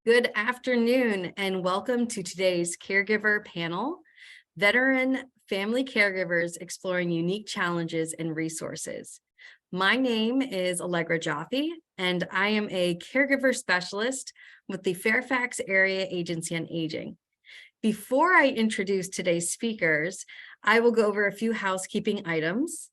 Good afternoon and welcome to today's Caregiver panel, Veteran Family Caregivers Exploring Unique Challenges and Resources. My name is Allegra Jaffe and I am a caregiver specialist with the Fairfax Area Agency on Aging. Before I introduce today's speakers, I will go over a few housekeeping items.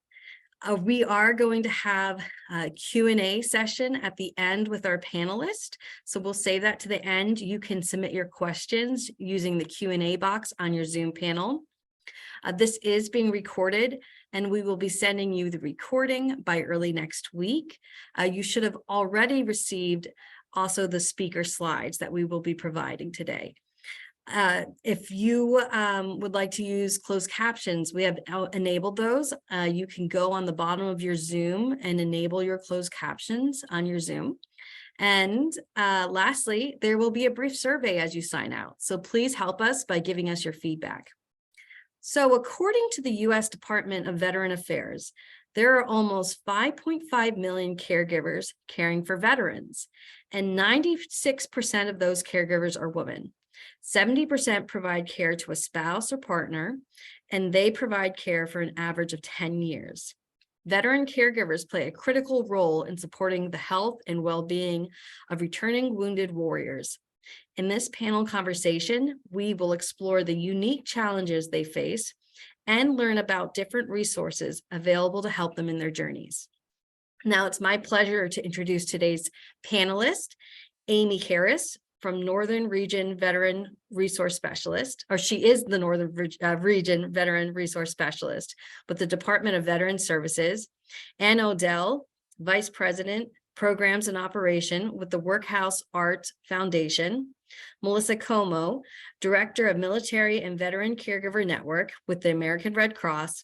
We are going to have a Q&A session at the end with our panelists. So we'll save that to the end. You can submit your questions using the Q&A box on your Zoom panel. This is being recorded and we will be sending you the recording by early next week. You should have already received also the speaker slides that we will be providing today. If you would like to use closed captions, we have enabled those. You can go on the bottom of your Zoom and enable your closed captions on your Zoom. And lastly, there will be a brief survey as you sign out. So please help us by giving us your feedback. So according to the U.S. Department of Veteran Affairs, there are almost 5.5 million caregivers caring for veterans, and 96% of those caregivers are women. 70% provide care to a spouse or partner, and they provide care for an average of 10 years. Veteran caregivers play a critical role in supporting the health and well-being of returning wounded warriors. In this panel conversation, we will explore the unique challenges they face and learn about different resources available to help them in their journeys. Now, it's my pleasure to introduce today's panelist, Ahime Harris, from Northern Region Veteran Resource Specialist, or she is the Northern Region Veteran Resource Specialist with the Department of Veteran Services, Ann Odell, Vice President, Programs and Operation with the Workhouse Arts Foundation, Melissa Comeau, Director of Military and Veteran Caregiver Network with the American Red Cross,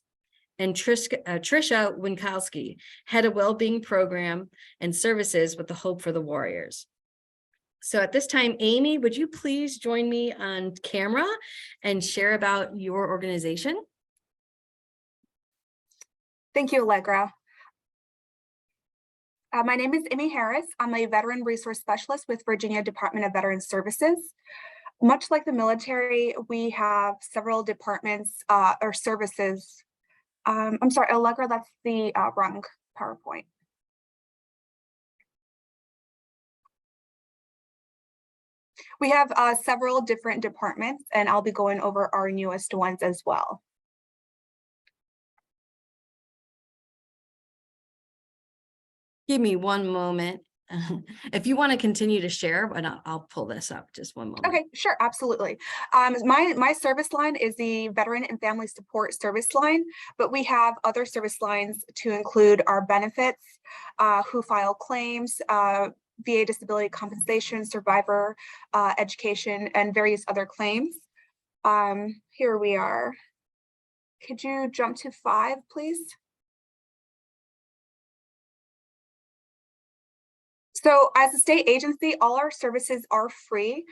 and Tricia Winklosky, Head of Wellbeing Programs and Services with the Hope for the Warriors. So at this time, Ahime, would you please join me on camera and share about your organization? Thank you, Allegra. My name is Ahime Harris. I'm a Veteran Resource Specialist with Virginia Department of Veteran Services. Much like the military, we have several departments or services. I'm sorry, Allegra, that's the wrong PowerPoint. We have several different departments, and I'll be going over our newest ones as well. Give me one moment. If you want to continue to share, but I'll pull this up just one moment. Okay, sure, absolutely. My service line is the Veteran and Family Support Service Line, but we have other service lines to include our benefits, who file claims, VA disability compensation, survivor education, and various other claims. Here we are. Could you jump to 5, please? So as a state agency, all our services are free.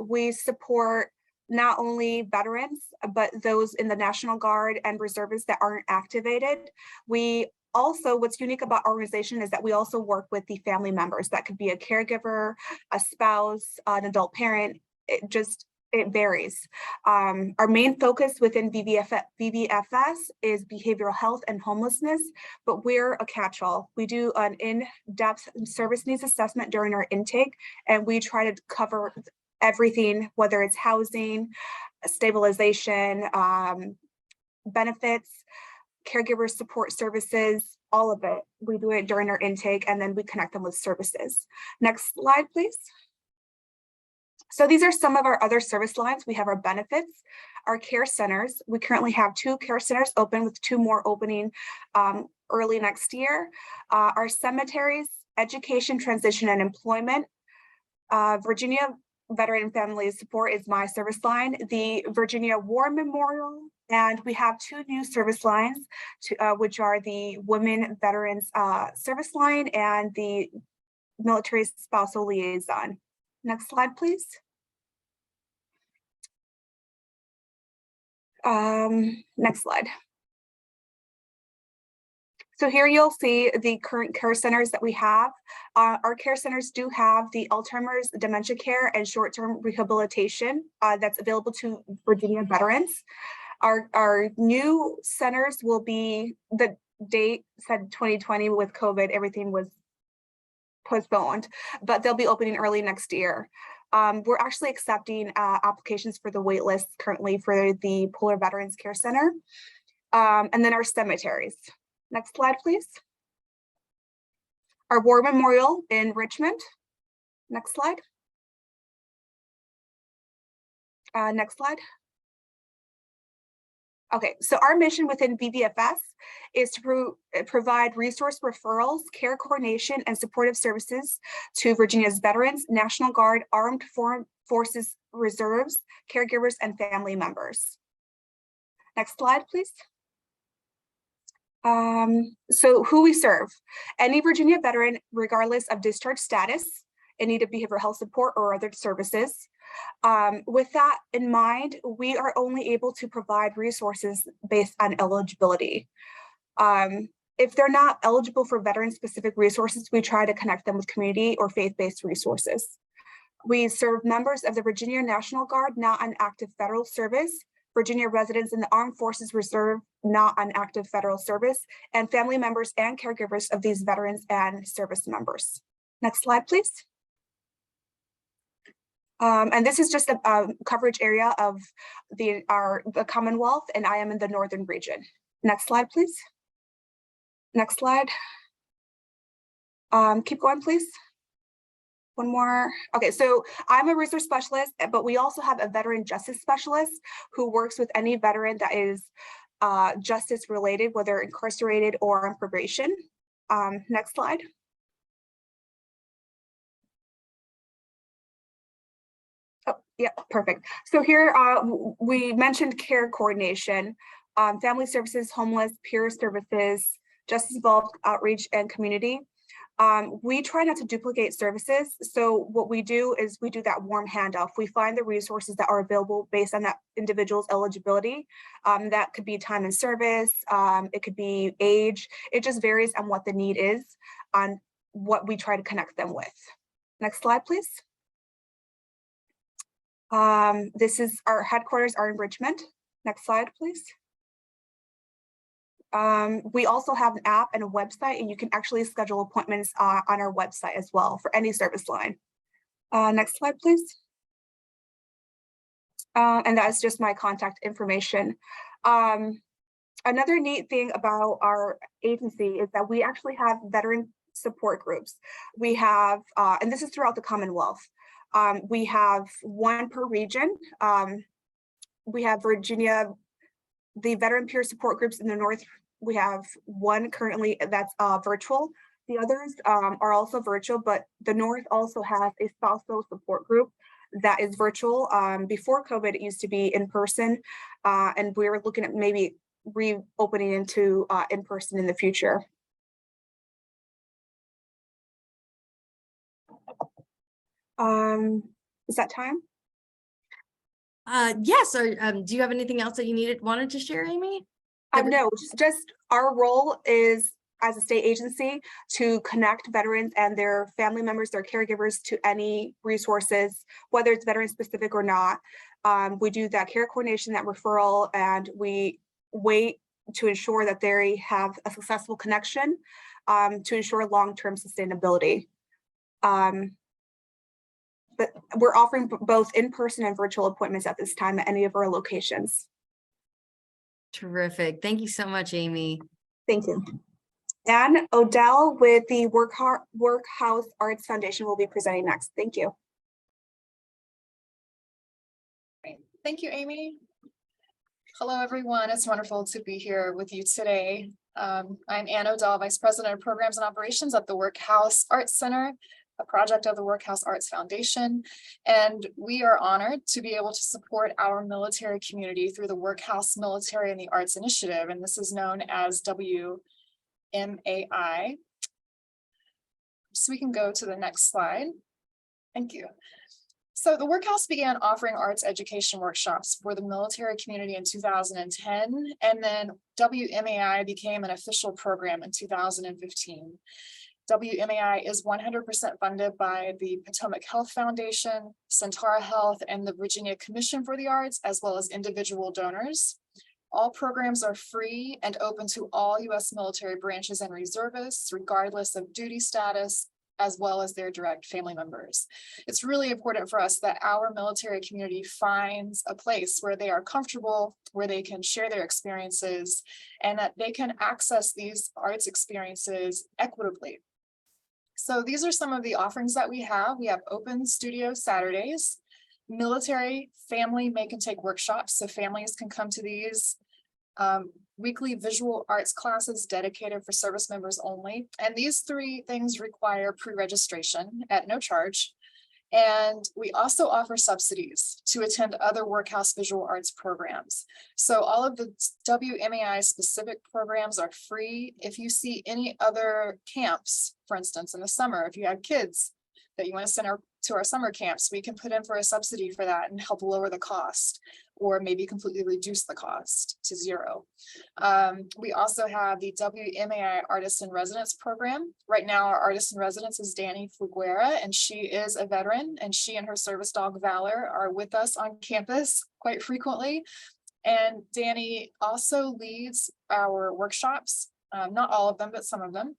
We support not only veterans, but those in the National Guard and reservists that aren't activated. We also, what's unique about our organization is that we also work with the family members. That could be a caregiver, a spouse, an adult parent. It varies. Our main focus within VBFS is behavioral health and homelessness, but we're a catch-all. We do an in-depth service needs assessment during our intake, and we try to cover everything, whether it's housing, stabilization, benefits, caregiver support services, all of it. We do it during our intake, and then we connect them with services. Next slide, please. So these are some of our other service lines. We have our benefits, our care centers. We currently have 2 care centers open, with 2 more opening early next year. Our cemeteries, education, transition, and employment. Virginia Veteran and Family Support is my service line. The Virginia War Memorial, and we have 2 new service lines, which are the Women Veterans Service Line and the Military Spousal Liaison. Next slide, please. Next slide. So here you'll see the current care centers that we have. Our care centers do have the Alzheimer's, dementia care, and short-term rehabilitation that's available to Virginia veterans. Our new centers will be, the date said 2020 with COVID, everything was postponed, but they'll be opening early next year. We're actually accepting applications for the wait list currently for the Polar Veterans Care Center. And then our cemeteries. Next slide, please. Our War Memorial in Richmond. Next slide. Next slide. Okay, so our mission within VBFS is to provide resource referrals, care coordination, and supportive services to Virginia's veterans, National Guard, Armed Forces Reserves, caregivers, and family members. Next slide, please. So who we serve: any Virginia veteran, regardless of discharge status, in need of behavioral health support or other services. With that in mind, we are only able to provide resources based on eligibility. If they're not eligible for veteran-specific resources, we try to connect them with community or faith-based resources. We serve members of the Virginia National Guard not on active federal service, Virginia residents in the Armed Forces Reserve not on active federal service, and family members and caregivers of these veterans and service members. Next slide, please. And this is just a coverage area of the Commonwealth, and I am in the northern region. Next slide, please. Next slide. Keep going, please. One more. Okay, so I'm a resource specialist, but we also have a veteran justice specialist who works with any veteran that is justice related, whether incarcerated or on probation. Next slide. Oh, yeah, perfect. So here we mentioned care coordination, family services, homeless, peer services, justice involved outreach, and community. We try not to duplicate services. So what we do is we do that warm handoff. We find the resources that are available based on that individual's eligibility. That could be time and service. It could be age. It just varies on what the need is, on what we try to connect them with. Next slide, please. This is our headquarters are in Richmond. Next slide, please. We also have an app and a website, and you can actually schedule appointments on our website as well for any service line. Next slide, please. And that's just my contact information. Another neat thing about our agency is that we actually have veteran support groups. We have, and this is throughout the Commonwealth. We have one per region. We have Virginia, the veteran peer support groups in the North. We have one currently that's virtual. The others are also virtual, but the North also has a spousal support group that is virtual. Before COVID, it used to be in person, and we're looking at maybe reopening into in person in the future. Is that time? Yes. Or do you have anything else that you wanted to share, Amy? No, just our role is as a state agency to connect veterans and their family members, their caregivers, to any resources, whether it's veteran specific or not. We do that care coordination, that referral, and we wait to ensure that they have a successful connection to ensure long-term sustainability. But we're offering both in-person and virtual appointments at this time at any of our locations. Terrific. Thank you so much, Amy. Thank you. And Odell with the Workhouse Arts Foundation will be presenting next. Thank you. Great. Thank you, Amy. Hello, everyone. It's wonderful to be here with you today. I'm Ann Odell, Vice President of Programs and Operations at the Workhouse Arts Center, a project of the Workhouse Arts Foundation. And we are honored to be able to support our military community through the Workhouse Military and the Arts Initiative. And this is known as WMAI. So we can go to the next slide. Thank you. So the Workhouse began offering arts education workshops for the military community in 2010, and then WMAI became an official program in 2015. WMAI is 100% funded by the Potomac Health Foundation, Centara Health, and the Virginia Commission for the Arts, as well as individual donors. All programs are free and open to all U.S. military branches and reservists, regardless of duty status, as well as their direct family members. It's really important for us that our military community finds a place where they are comfortable, where they can share their experiences, and that they can access these arts experiences equitably. So these are some of the offerings that we have. We have open studio Saturdays, military family make and take workshops, so families can come to these. Weekly visual arts classes dedicated for service members only. And these three things require pre-registration at no charge. And we also offer subsidies to attend other Workhouse visual arts programs. So all of the WMAI specific programs are free. If you see any other camps, for instance, in the summer, if you have kids that you want to send to our summer camps, we can put in for a subsidy for that and help lower the cost, or maybe completely reduce the cost to zero. We also have the WMAI Artist in Residence program. Right now, our artist in residence is Danny Fuguera, and she is a veteran, and she and her service dog Valor are with us on campus quite frequently. And Danny also leads our workshops, not all of them, but some of them.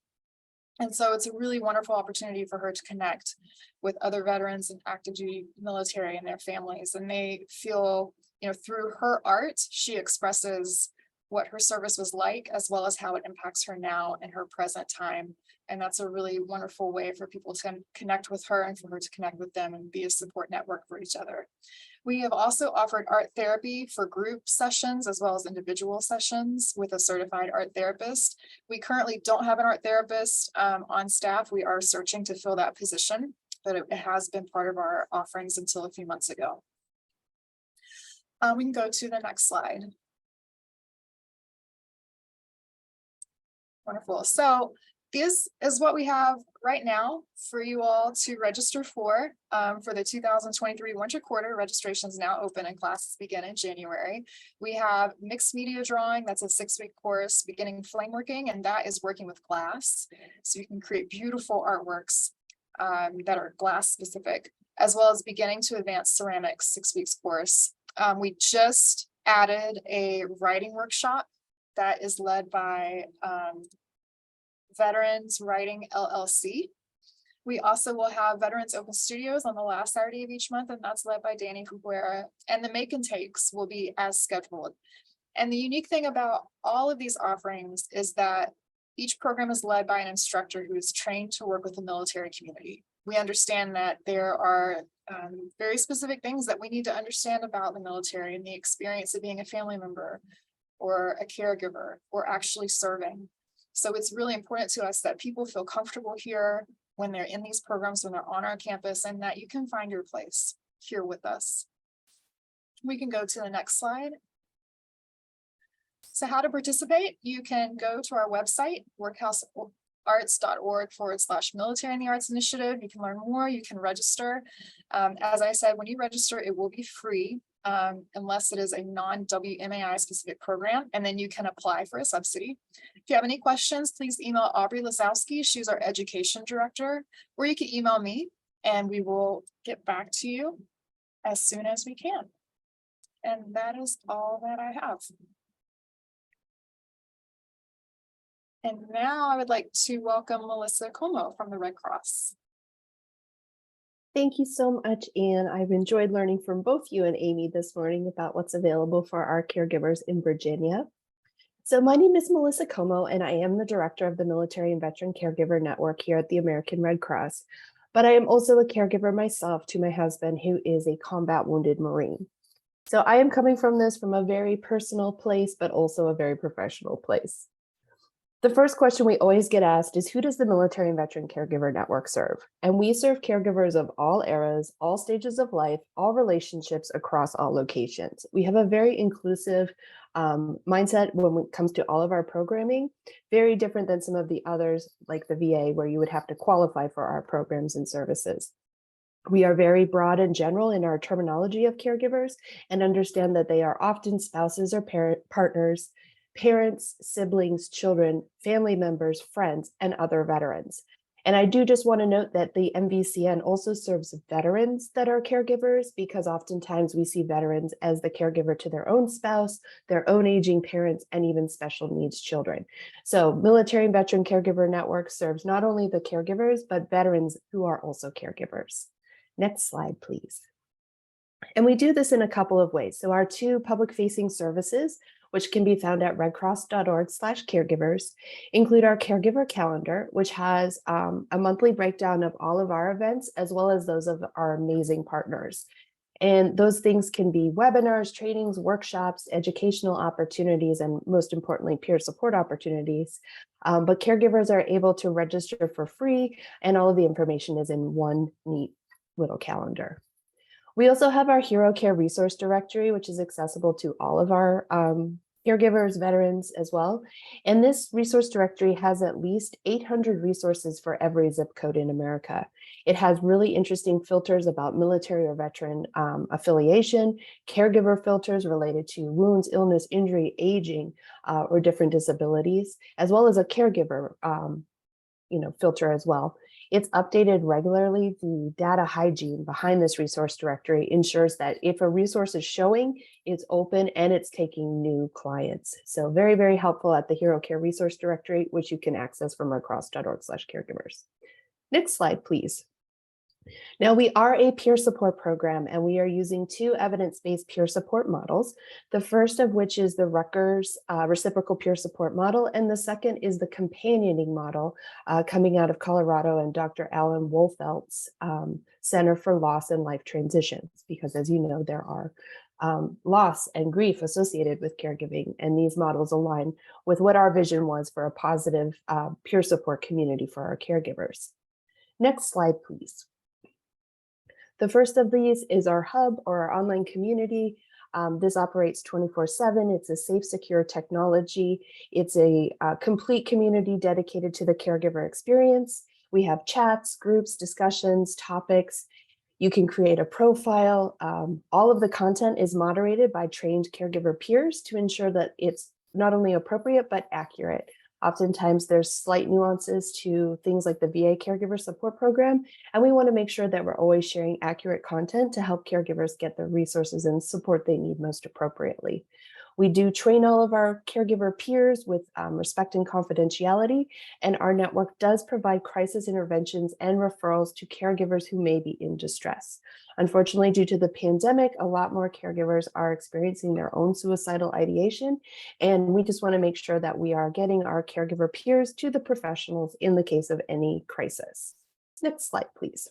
And so it's a really wonderful opportunity for her to connect with other veterans and active duty military and their families. And they feel, through her art, she expresses what her service was like, as well as how it impacts her now in her present time. And that's a really wonderful way for people to connect with her and for her to connect with them and be a support network for each other. We have also offered art therapy for group sessions as well as individual sessions with a certified art therapist. We currently don't have an art therapist on staff. We are searching to fill that position, but it has been part of our offerings until a few months ago. We can go to the next slide. Wonderful. So this is what we have right now for you all to register for the 2023 winter quarter. Registration is now open and classes begin in January. We have mixed media drawing. That's a 6-week course beginning flame working, and that is working with glass. So you can create beautiful artworks that are glass specific, as well as beginning to advanced ceramics 6 weeks course. We just added a writing workshop that is led by Veterans Writing LLC. We also will have Veterans Open Studios on the last Saturday of each month, and that's led by Danny Fuguera. And the make and takes will be as scheduled. And the unique thing about all of these offerings is that each program is led by an instructor who is trained to work with the military community. We understand that there are very specific things that we need to understand about the military and the experience of being a family member or a caregiver or actually serving. So it's really important to us that people feel comfortable here when they're in these programs, when they're on our campus, and that you can find your place here with us. We can go to the next slide. So how to participate? You can go to our website, workhousearts.org/military in the arts initiative. You can learn more, you can register. As I said, when you register, it will be free. Unless it is a non-WMAI specific program, and then you can apply for a subsidy. If you have any questions, please email Aubrey Lazowski. She's our education director, or you can email me and we will get back to you as soon as we can. And that is all that I have. And now I would like to welcome Melissa Comeau from the Red Cross. Thank you so much, Anne. I've enjoyed learning from both you and Amy this morning about what's available for our caregivers in Virginia. So my name is Melissa Comeau, and I am the director of the Military and Veteran Caregiver Network here at the American Red Cross. But I am also a caregiver myself to my husband, who is a combat wounded Marine. So I am coming from this from a very personal place, but also a very professional place. The first question we always get asked is, who does the Military and Veteran Caregiver Network serve? And we serve caregivers of all eras, all stages of life, all relationships across all locations. We have a very inclusive mindset when it comes to all of our programming, very different than some of the others like the VA, where you would have to qualify for our programs and services. We are very broad and general in our terminology of caregivers and understand that they are often spouses or partners, parents, siblings, children, family members, friends, and other veterans. And I do just want to note that the MVCN also serves veterans that are caregivers, because oftentimes we see veterans as the caregiver to their own spouse, their own aging parents, and even special needs children. So Military and Veteran Caregiver Network serves not only the caregivers, but veterans who are also caregivers. Next slide, please. And we do this in a couple of ways. So our two public-facing services, which can be found at redcross.org/caregivers, include our caregiver calendar, which has a monthly breakdown of all of our events, as well as those of our amazing partners. And those things can be webinars, trainings, workshops, educational opportunities, and most importantly, peer support opportunities. But caregivers are able to register for free, and all of the information is in one neat little calendar. We also have our Hero Care Resource Directory, which is accessible to all of our caregivers, veterans as well. And this resource directory has at least 800 resources for every zip code in America. It has really interesting filters about military or veteran affiliation, caregiver filters related to wounds, illness, injury, aging, or different disabilities, as well as a caregiver filter as well. It's updated regularly. The data hygiene behind this resource directory ensures that if a resource is showing, it's open and it's taking new clients. So very, very helpful at the Hero Care Resource Directory, which you can access from redcross.org/caregivers. Next slide, please. Now, we are a peer support program, and we are using two evidence-based peer support models, the first of which is the Rutgers reciprocal peer support model, and the second is the companioning model coming out of Colorado and Dr. Alan Wolfeld's Center for Loss and Life Transitions, because as you know, there are loss and grief associated with caregiving, and these models align with what our vision was for a positive peer support community for our caregivers. Next slide, please. The first of these is our hub, or our online community. This operates 24/7. It's a safe, secure technology. It's a complete community dedicated to the caregiver experience. We have chats, groups, discussions, topics. You can create a profile. All of the content is moderated by trained caregiver peers to ensure that it's not only appropriate, but accurate. Oftentimes there's slight nuances to things like the VA Caregiver Support Program, and we want to make sure that we're always sharing accurate content to help caregivers get the resources and support they need most appropriately. We do train all of our caregiver peers with respect and confidentiality, and our network does provide crisis interventions and referrals to caregivers who may be in distress. Unfortunately, due to the pandemic, a lot more caregivers are experiencing their own suicidal ideation, and we just want to make sure that we are getting our caregiver peers to the professionals in the case of any crisis. Next slide, please.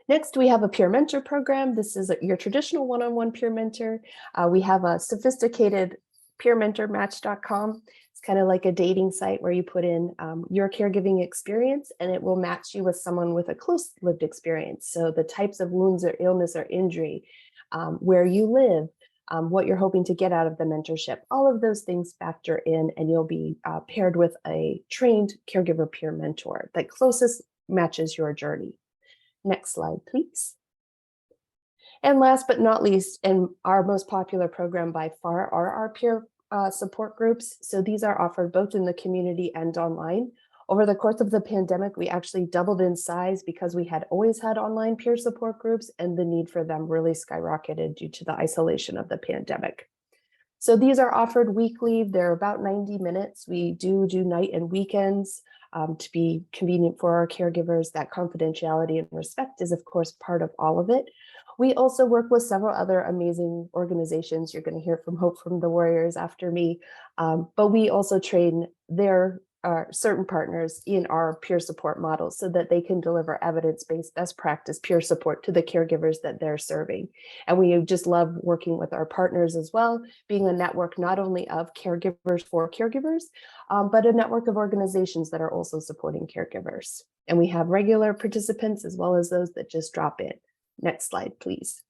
Next, we have a peer mentor program. This is your traditional one-on-one peer mentor. We have a sophisticated peermentormatch.com. It's kind of like a dating site where you put in your caregiving experience, and it will match you with someone with a close lived experience. So the types of wounds or illness or injury, where you live, what you're hoping to get out of the mentorship, all of those things factor in, and you'll be paired with a trained caregiver peer mentor that closest matches your journey. Next slide, please. And last but not least, and our most popular program by far, are our peer support groups. So these are offered both in the community and online. Over the course of the pandemic, we actually doubled in size because we had always had online peer support groups, and the need for them really skyrocketed due to the isolation of the pandemic. So these are offered weekly. They're about 90 minutes. We do night and weekends to be convenient for our caregivers. That confidentiality and respect is, of course, part of all of it. We also work with several other amazing organizations. You're going to hear from Hope from the Warriors after me, but we also train their certain partners in our peer support models so that they can deliver evidence-based best practice peer support to the caregivers that they're serving. And we just love working with our partners as well, being a network not only of caregivers for caregivers, but a network of organizations that are also supporting caregivers. And we have regular participants as well as those that just drop in. Next slide, please.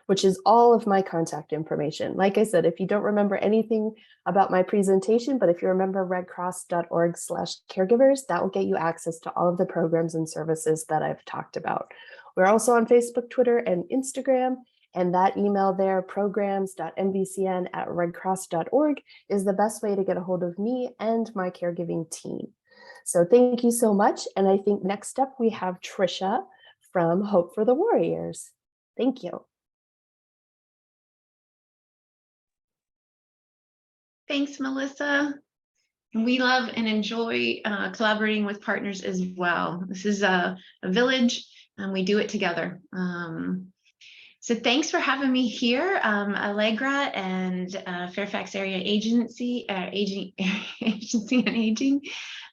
which is all of my contact information. Like I said, if you don't remember anything about my presentation, but if you remember redcross.org/caregivers, that will get you access to all of the programs and services that I've talked about. We're also on Facebook, Twitter, and Instagram. And that email there, programs.mbcn@redcross.org, is the best way to get a hold of me and my caregiving team. So thank you so much. And I think next up we have Tricia from Hope for the Warriors. Thank you. Thanks, Melissa. We love and enjoy collaborating with partners as well. This is a village and we do it together. So thanks for having me here, Allegra and Fairfax Area Agency on Aging.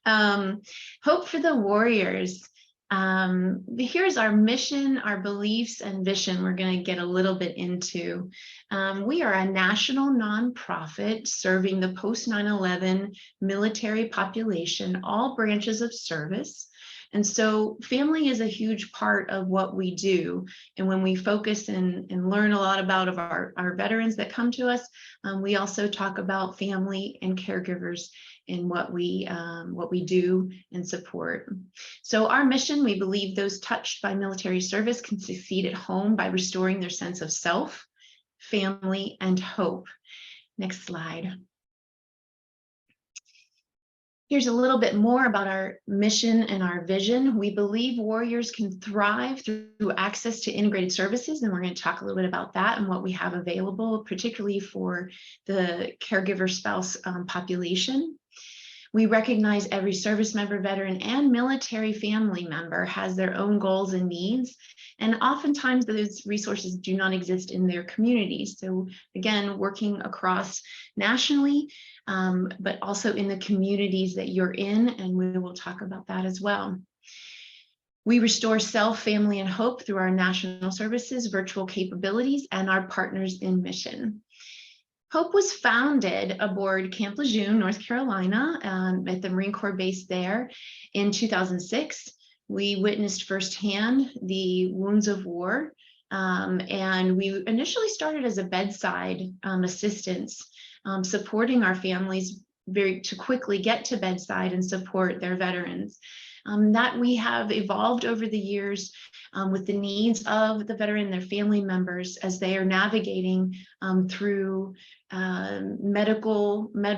Hope for the Warriors. Here's our mission, our beliefs, and vision we're going to get a little bit into. We are a national nonprofit serving the post 9/11 military population, all branches of service. And so family is a huge part of what we do. And when we focus and learn a lot about our veterans that come to us, we also talk about family and caregivers in what we do and support. So our mission, we believe those touched by military service can succeed at home by restoring their sense of self, family, and hope. Next slide. Here's a little bit more about our mission and our vision. We believe warriors can thrive through access to integrated services, and we're going to talk a little bit about that and what we have available, particularly for the caregiver spouse population. We recognize every service member, veteran, and military family member has their own goals and needs, and oftentimes those resources do not exist in their communities. So again, working across nationally, but also in the communities that you're in, and we will talk about that as well. We restore self, family, and hope through our national services, virtual capabilities, and our partners in mission. Hope was founded aboard Camp Lejeune, North Carolina, at the Marine Corps base there in 2006. We witnessed firsthand the wounds of war, and we initially started as a bedside assistance, supporting our families to quickly get to bedside and support their veterans. That we have evolved over the years with the needs of the veteran and their family members as they are navigating through med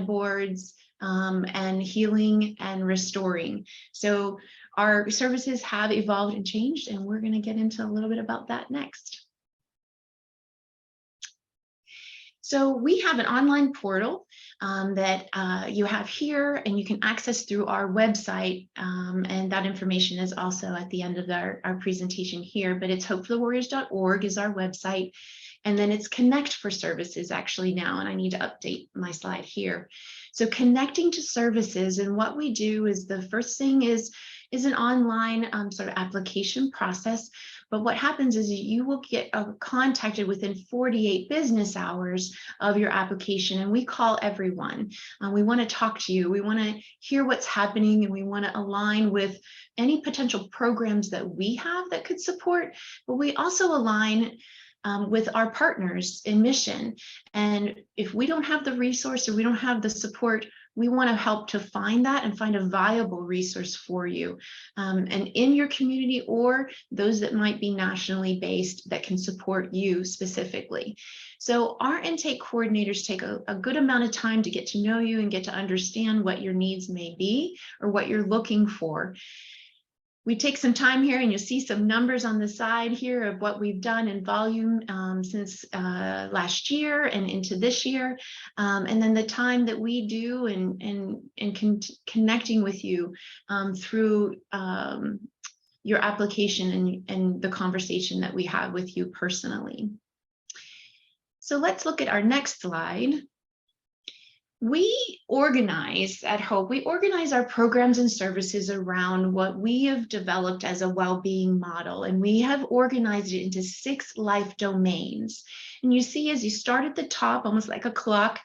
boards and healing and restoring. So our services have evolved and changed, and we're going to get into a little bit about that next. So we have an online portal that you have here, and you can access through our website, and that information is also at the end of our presentation here, but it's hopeforthewarriors.org is our website, and then it's Connect for Services actually now, and I need to update my slide here. So connecting to services, and what we do is the first thing is an online sort of application process. But what happens is you will get contacted within 48 business hours of your application, and we call everyone. We want to talk to you. We want to hear what's happening, and we want to align with any potential programs that we have that could support, but we also align with our partners in mission. And if we don't have the resource or we don't have the support, we want to help to find that and find a viable resource for you and in your community, or those that might be nationally based that can support you specifically. So our intake coordinators take a good amount of time to get to know you and get to understand what your needs may be or what you're looking for. We take some time here, and you'll see some numbers on the side here of what we've done in volume since last year and into this year, and then the time that we do in connecting with you through your application and the conversation that we have with you personally. So let's look at our next slide. We organize at Hope, we organize our programs and services around what we have developed as a well-being model, and we have organized it into 6 life domains. And you see, as you start at the top, almost like a clock,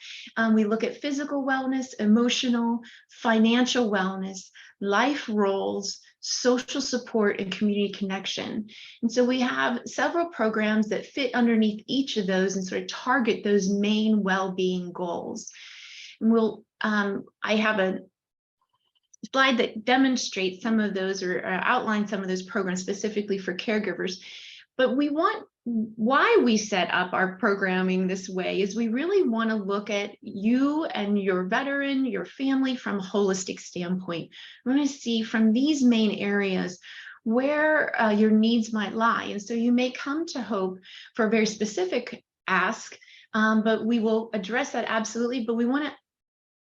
we look at physical wellness, emotional, financial wellness, life roles, social support, and community connection. And so we have several programs that fit underneath each of those and sort of target those main well-being goals. And I have a slide that demonstrates some of those or outlines some of those programs specifically for caregivers. But why we set up our programming this way is we really want to look at you and your veteran, your family from a holistic standpoint. We want to see from these main areas where your needs might lie. And so you may come to Hope for a very specific ask, but we will address that absolutely. But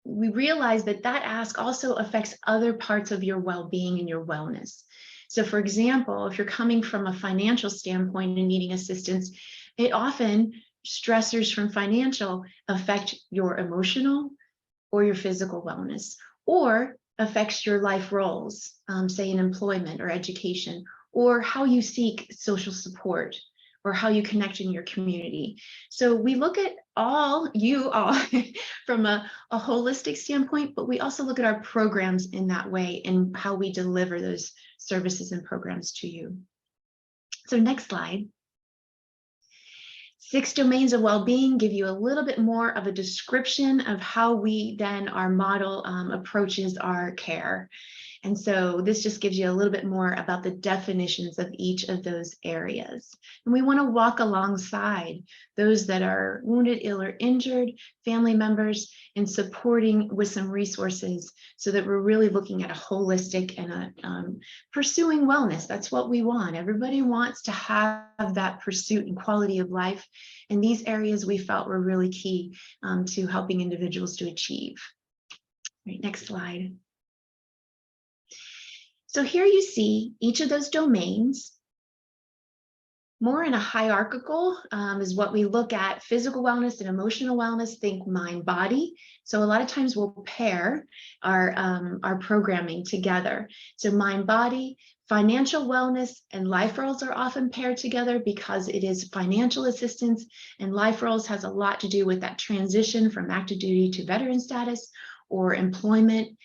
we realize that ask also affects other parts of your well-being and your wellness. So for example, if you're coming from a financial standpoint and needing assistance, it often stressors from financial affect your emotional or your physical wellness, or affects your life roles, say in employment or education, or how you seek social support, or how you connect in your community. So we look at you all from a holistic standpoint, but we also look at our programs in that way and how we deliver those services and programs to you. So next slide. 6 domains of well-being give you a little bit more of a description of how our model approaches our care. And so this just gives you a little bit more about the definitions of each of those areas. And we want to walk alongside those that are wounded, ill, or injured, family members, and supporting with some resources so that we're really looking at a holistic and pursuing wellness. That's what we want. Everybody wants to have that pursuit and quality of life. And these areas we felt were really key to helping individuals to achieve. Right, next slide. So here you see each of those domains more in a hierarchical is what we look at: physical wellness and emotional wellness, think mind body. So a lot of times we'll pair our programming together. So mind body, financial wellness, and life roles are often paired together because it is financial assistance, and life roles has a lot to do with that transition from active duty to veteran status, or employment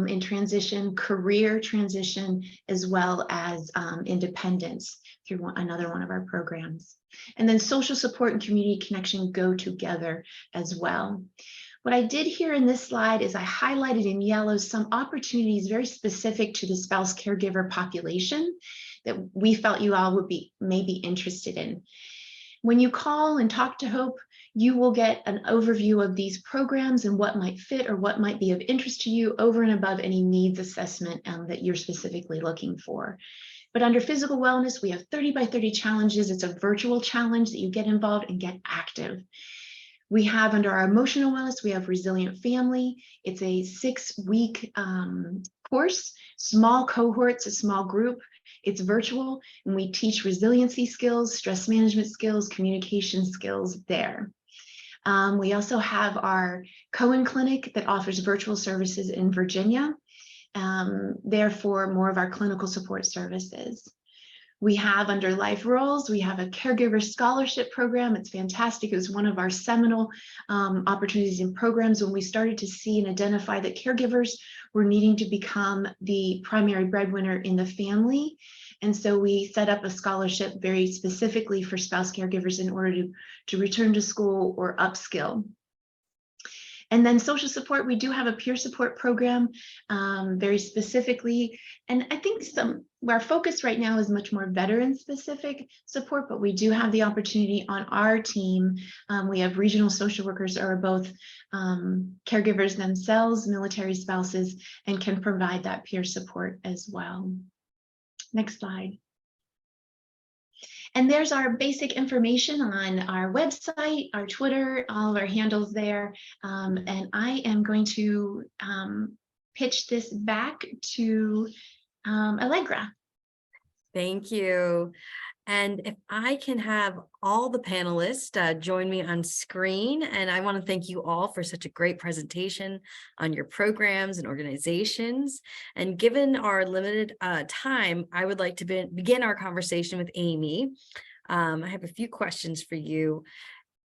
in transition, career transition, as well as independence through another one of our programs. And then social support and community connection go together as well. What I did here in this slide is I highlighted in yellow some opportunities very specific to the spouse caregiver population that we felt you all would be maybe interested in. When you call and talk to Hope, you will get an overview of these programs and what might fit or what might be of interest to you over and above any needs assessment that you're specifically looking for. But under physical wellness, we have 30 by 30 challenges. It's a virtual challenge that you get involved and get active. We have under our emotional wellness, we have Resilient Family. It's a 6-week course, small cohorts, a small group. It's virtual, and we teach resiliency skills, stress management skills, communication skills there. We also have our Cohen Clinic that offers virtual services in Virginia, therefore more of our clinical support services. We have under life roles, we have a caregiver scholarship program. It's fantastic. It was one of our seminal opportunities and programs when we started to see and identify that caregivers were needing to become the primary breadwinner in the family. And so we set up a scholarship very specifically for spouse caregivers in order to return to school or upskill. And then social support, we do have a peer support program very specifically. And I think our focus right now is much more veteran specific support, but we do have the opportunity on our team. We have regional social workers who are both caregivers themselves, military spouses, and can provide that peer support as well. Next slide. And there's our basic information on our website, our Twitter, all of our handles there. And I am going to pitch this back to Allegra. Thank you. And if I can have all the panelists join me on screen, and I want to thank you all for such a great presentation on your programs and organizations. And given our limited time, I would like to begin our conversation with Amy. I have a few questions for you.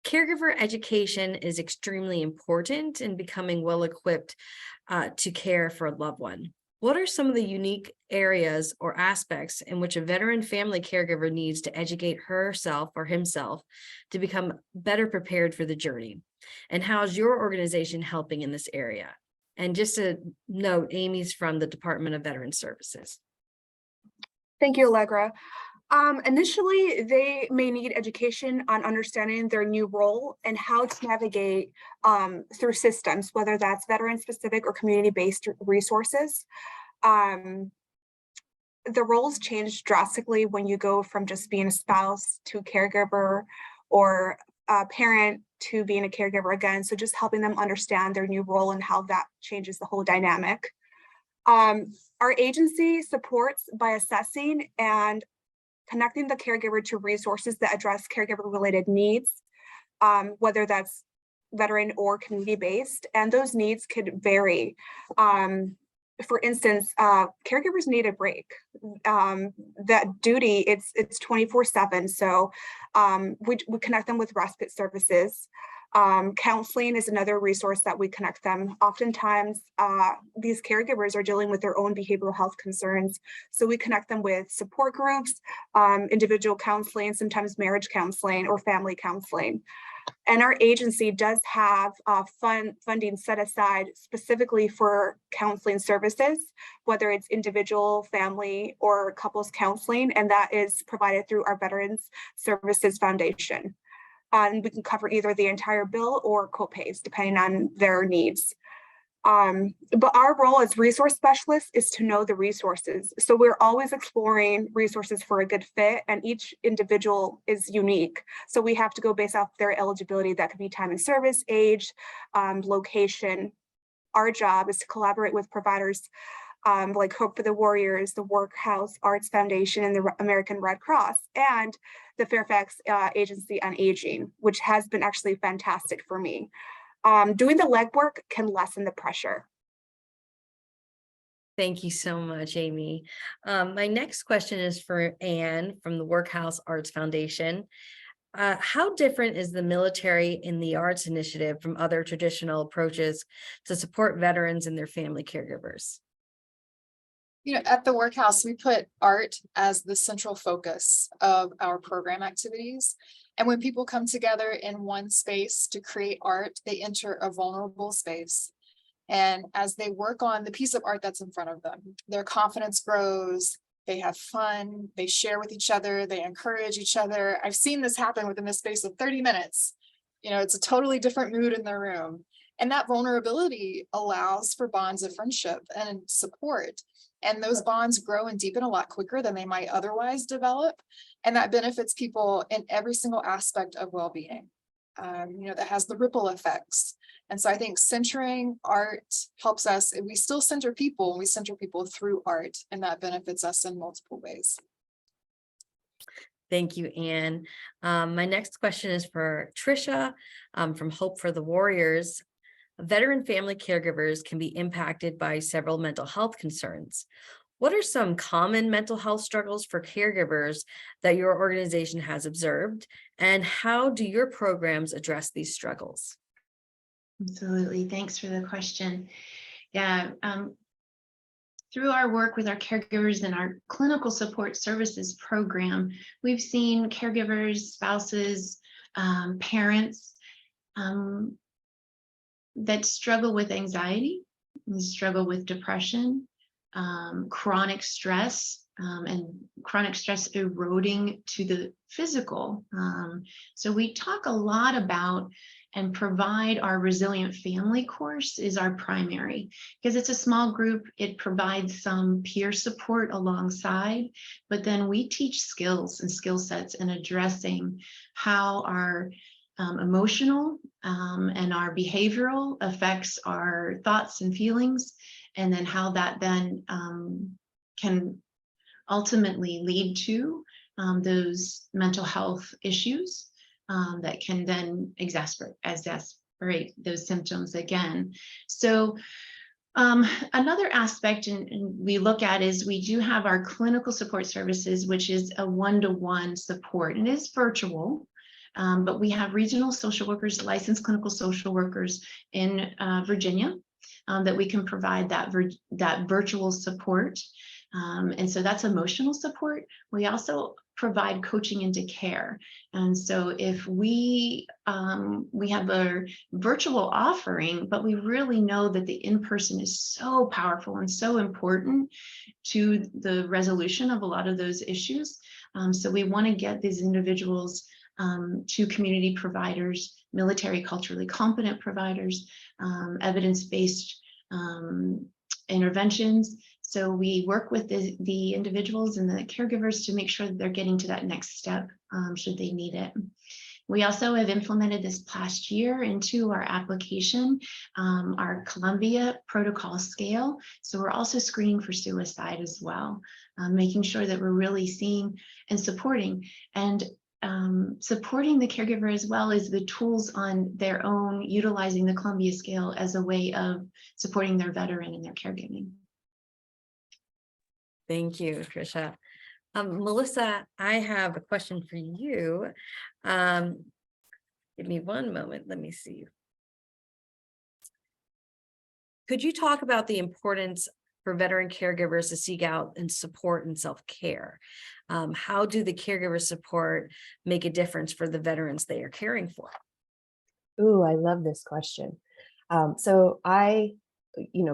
Caregiver education is extremely important in becoming well-equipped to care for a loved one. What are some of the unique areas or aspects in which a veteran family caregiver needs to educate herself or himself to become better prepared for the journey? And how is your organization helping in this area? And just a note, Amy's from the Department of Veteran Services. Thank you, Allegra. Initially, they may need education on understanding their new role and how to navigate through systems, whether that's veteran-specific or community-based resources. The roles change drastically when you go from just being a spouse to caregiver or a parent to being a caregiver again. So just helping them understand their new role and how that changes the whole dynamic. Our agency supports by assessing and connecting the caregiver to resources that address caregiver-related needs, whether that's veteran or community-based, and those needs could vary. For instance, caregivers need a break. That duty, it's 24/7, so we connect them with respite services. Counseling is another resource that we connect them. Oftentimes, these caregivers are dealing with their own behavioral health concerns. So we connect them with support groups, individual counseling, sometimes marriage counseling or family counseling. And our agency does have funding set aside specifically for counseling services, whether it's individual, family, or couples counseling, and that is provided through our Veterans Services Foundation. And we can cover either the entire bill or co-pays depending on their needs. But our role as resource specialists is to know the resources. So we're always exploring resources for a good fit, and each individual is unique. So we have to go based off their eligibility. That could be time and service, age, location. Our job is to collaborate with providers like Hope for the Warriors, the Workhouse Arts Foundation, and the American Red Cross, and the Fairfax Agency on Aging, which has been actually fantastic for me. Doing the legwork can lessen the pressure. Thank you so much, Amy. My next question is for Anne from the Workhouse Arts Foundation. How different is the military in the arts initiative from other traditional approaches to support veterans and their family caregivers? At the Workhouse, we put art as the central focus of our program activities. And when people come together in one space to create art, they enter a vulnerable space. And as they work on the piece of art that's in front of them, their confidence grows, they have fun, they share with each other, they encourage each other. I've seen this happen within the space of 30 minutes. It's a totally different mood in the room. And that vulnerability allows for bonds of friendship and support. And those bonds grow and deepen a lot quicker than they might otherwise develop. And that benefits people in every single aspect of well-being, that has the ripple effects. And so I think centering art helps us. We still center people, and we center people through art, and that benefits us in multiple ways. Thank you, Anne. My next question is for Tricia from Hope for the Warriors. Veteran family caregivers can be impacted by several mental health concerns. What are some common mental health struggles for caregivers that your organization has observed, and how do your programs address these struggles? Absolutely. Thanks for the question. Yeah. Through our work with our caregivers and our clinical support services program, we've seen caregivers, spouses, parents that struggle with anxiety, struggle with depression, chronic stress, and chronic stress eroding to the physical. So we talk a lot about and provide our Resilient Family course is our primary, because it's a small group. It provides some peer support alongside, but then we teach skills and skill sets in addressing how our emotional and our behavioral affects our thoughts and feelings, and then how that then can ultimately lead to those mental health issues that can then exacerbate those symptoms again. So another aspect and we look at is we do have our clinical support services, which is a one-to-one support, and it's virtual. But we have regional social workers, licensed clinical social workers in Virginia. that we can provide that virtual support. And so that's emotional support. We also provide coaching into care. And so if we have a virtual offering, but we really know that the in-person is so powerful and so important to the resolution of a lot of those issues. So we want to get these individuals to community providers, military culturally competent providers, evidence-based interventions. So we work with the individuals and the caregivers to make sure that they're getting to that next step should they need it. We also have implemented this past year into our application, our Columbia protocol scale. So we're also screening for suicide as well, making sure that we're really seeing and supporting. And supporting the caregiver as well as the tools on their own, utilizing the Columbia scale as a way of supporting their veteran and their caregiving. Thank you, Tricia. Melissa, I have a question for you. Give me one moment. Let me see. Could you talk about the importance for veteran caregivers to seek out and support and self-care? How do the caregiver support make a difference for the veterans they are caring for? Ooh, I love this question. So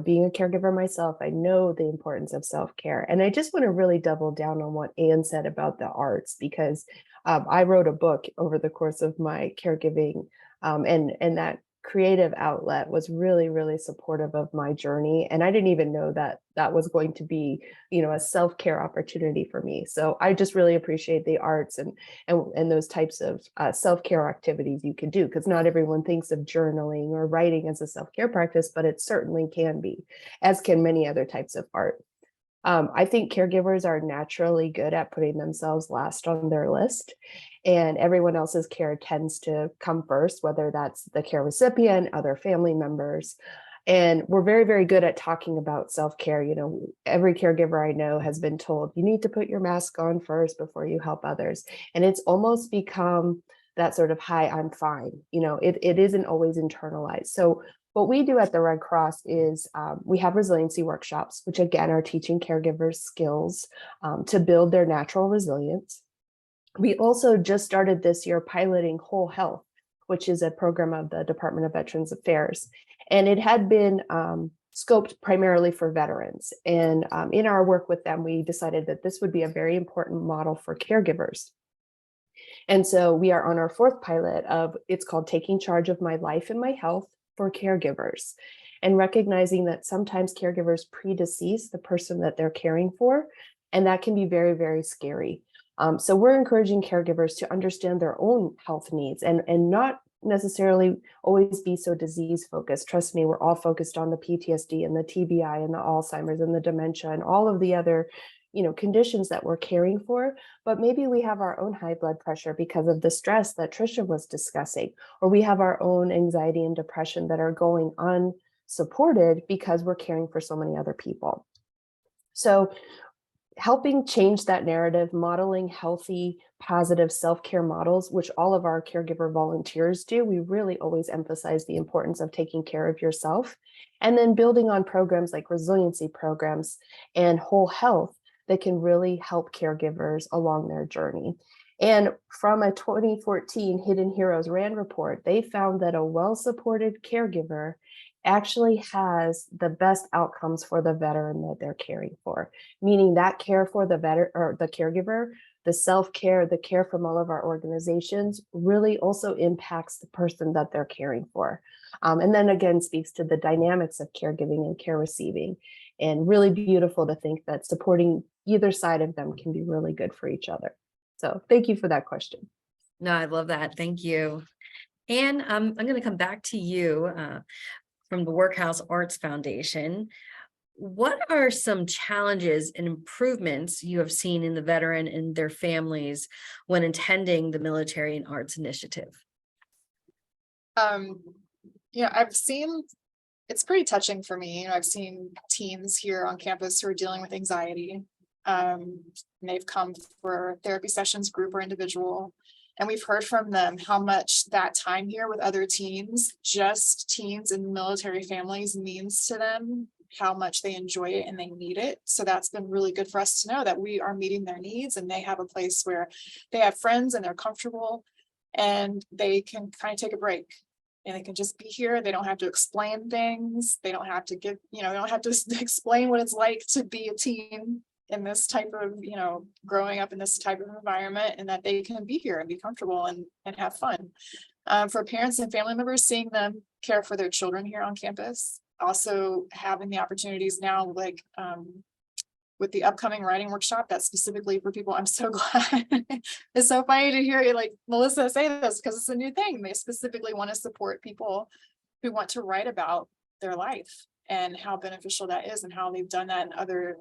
being a caregiver myself, I know the importance of self-care. And I just want to really double down on what Anne said about the arts, because I wrote a book over the course of my caregiving, and that creative outlet was really, really supportive of my journey. And I didn't even know that that was going to be, a self-care opportunity for me. So I just really appreciate the arts and those types of self-care activities you can do, because not everyone thinks of journaling or writing as a self-care practice, but it certainly can be, as can many other types of art. I think caregivers are naturally good at putting themselves last on their list, and everyone else's care tends to come first, whether that's the care recipient, other family members. And we're very, very good at talking about self-care. Every caregiver I know has been told, you need to put your mask on first before you help others. And it's almost become that sort of, hi, I'm fine. It isn't always internalized. So what we do at the Red Cross is we have resiliency workshops, which again are teaching caregivers skills to build their natural resilience. We also just started this year piloting Whole Health, which is a program of the Department of Veterans Affairs. And it had been scoped primarily for veterans. And in our work with them, we decided that this would be a very important model for caregivers. And so we are on our fourth pilot it's called Taking Charge of My Life and My Health for Caregivers, and recognizing that sometimes caregivers predecease the person that they're caring for, and that can be very, very scary. So we're encouraging caregivers to understand their own health needs and not necessarily always be so disease focused. Trust me, we're all focused on the PTSD and the TBI and the Alzheimer's and the dementia and all of the other conditions that we're caring for, but maybe we have our own high blood pressure because of the stress that Tricia was discussing, or we have our own anxiety and depression that are going unsupported because we're caring for so many other people. So helping change that narrative, modeling healthy, positive self-care models, which all of our caregiver volunteers do. We really always emphasize the importance of taking care of yourself, and then building on programs like resiliency programs and whole health that can really help caregivers along their journey. And from a 2014 Hidden Heroes RAND report, they found that a well-supported caregiver actually has the best outcomes for the veteran that they're caring for, meaning that care for the veteran or the caregiver, the self-care, the care from all of our organizations really also impacts the person that they're caring for. And then again, speaks to the dynamics of caregiving and care receiving, and really beautiful to think that supporting either side of them can be really good for each other. So thank you for that question. No, I love that. Thank you. And I'm going to come back to you from the Workhouse Arts Foundation. What are some challenges and improvements you have seen in the veteran and their families when attending the Military and Arts Initiative? I've seen, it's pretty touching for me. I've seen teens here on campus who are dealing with anxiety. And they've come for therapy sessions, group or individual. And we've heard from them how much that time here with other teens, just teens and military families, means to them, how much they enjoy it and they need it. So that's been really good for us to know that we are meeting their needs, and they have a place where they have friends and they're comfortable and they can kind of take a break. And they can just be here. They don't have to explain things. They don't have to give, they don't have to explain what it's like to be a teen in this type of, growing up in this type of environment, and that they can be here and be comfortable and have fun. For parents and family members, seeing them care for their children here on campus, also having the opportunities now, like with the upcoming writing workshop that's specifically for people. I'm so glad. It's so funny to hear you, like Melissa, say this, because it's a new thing. They specifically want to support people who want to write about their life and how beneficial that is, and how they've done that in other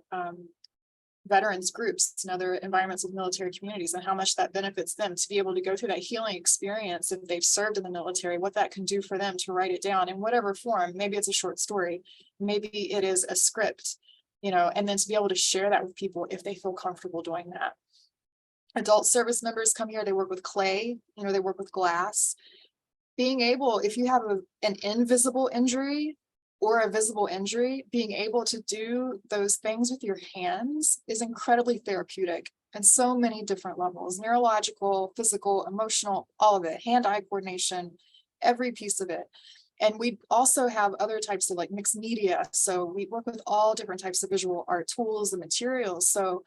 veterans groups and other environments with military communities, and how much that benefits them to be able to go through that healing experience if they've served in the military, what that can do for them to write it down in whatever form. Maybe it's a short story, maybe it is a script, and then to be able to share that with people if they feel comfortable doing that. Adult service members come here, they work with clay, they work with glass. Being able, if you have an invisible injury or a visible injury, being able to do those things with your hands is incredibly therapeutic and so many different levels: neurological, physical, emotional, all of it, hand-eye coordination, every piece of it. And we also have other types of like mixed media. So we work with all different types of visual art tools and materials. So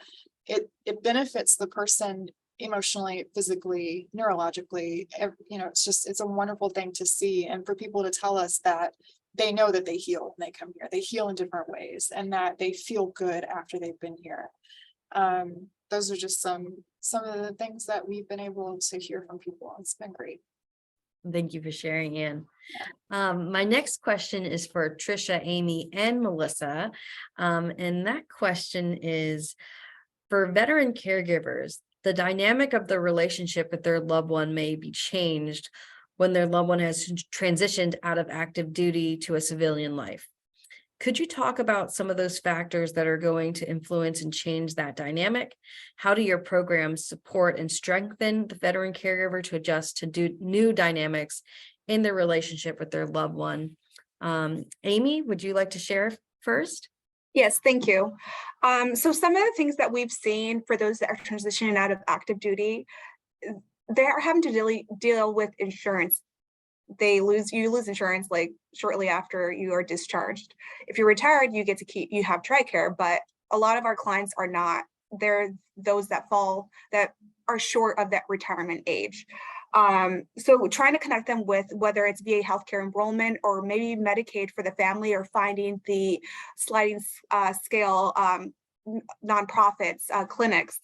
it benefits the person emotionally, physically, neurologically. It's a wonderful thing to see. And for people to tell us that they know that they heal when they come here. They heal in different ways, and that they feel good after they've been here. Those are just some of the things that we've been able to hear from people. It's been great. Thank you for sharing, Ann. My next question is for Tricia, Amy, and Melissa. And that question is, for veteran caregivers, the dynamic of the relationship with their loved one may be changed when their loved one has transitioned out of active duty to a civilian life. Could you talk about some of those factors that are going to influence and change that dynamic? How do your programs support and strengthen the veteran caregiver to adjust to new dynamics in their relationship with their loved one? Amy, would you like to share first? Yes, thank you. So some of the things that we've seen for those that are transitioning out of active duty, they are having to deal with insurance. You lose insurance like shortly after you are discharged. If you're retired, you have TRICARE, but a lot of our clients are not. They're those that are short of that retirement age. So trying to connect them with whether it's VA healthcare enrollment or maybe Medicaid for the family, or finding the sliding scale nonprofits, clinics,